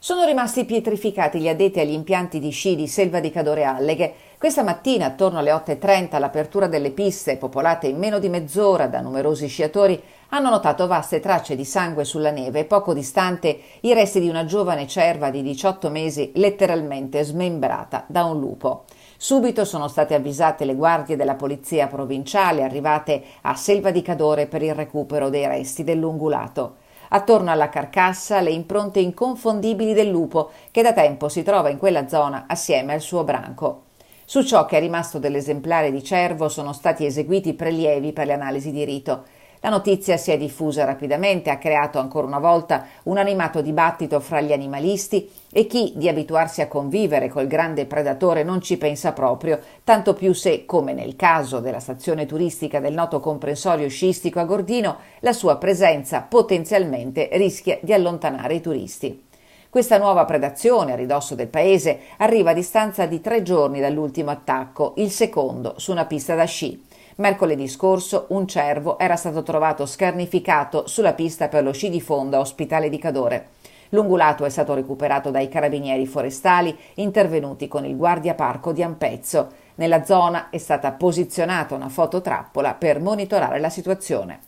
Sono rimasti pietrificati gli addetti agli impianti di sci di Selva di Cadore Alleghe. Questa mattina, attorno alle 8:30, all'apertura delle piste, popolate in meno di mezz'ora da numerosi sciatori, hanno notato vaste tracce di sangue sulla neve e poco distante i resti di una giovane cerva di 18 mesi letteralmente smembrata da un lupo. Subito sono state avvisate le guardie della polizia provinciale arrivate a Selva di Cadore per il recupero dei resti dell'ungulato. Attorno alla carcassa le impronte inconfondibili del lupo che da tempo si trova in quella zona assieme al suo branco. Su ciò che è rimasto dell'esemplare di cervo sono stati eseguiti prelievi per le analisi di rito. La notizia si è diffusa rapidamente, ha creato ancora una volta un animato dibattito fra gli animalisti e chi di abituarsi a convivere col grande predatore non ci pensa proprio, tanto più se, come nel caso della stazione turistica del noto comprensorio sciistico a Gordino, la sua presenza potenzialmente rischia di allontanare i turisti. Questa nuova predazione a ridosso del paese arriva a distanza di 3 giorni dall'ultimo attacco, il secondo su una pista da sci. Mercoledì scorso un cervo era stato trovato scarnificato sulla pista per lo sci di fondo a Ospitale di Cadore. L'ungulato è stato recuperato dai carabinieri forestali intervenuti con il guardiaparco di Ampezzo. Nella zona è stata posizionata una fototrappola per monitorare la situazione.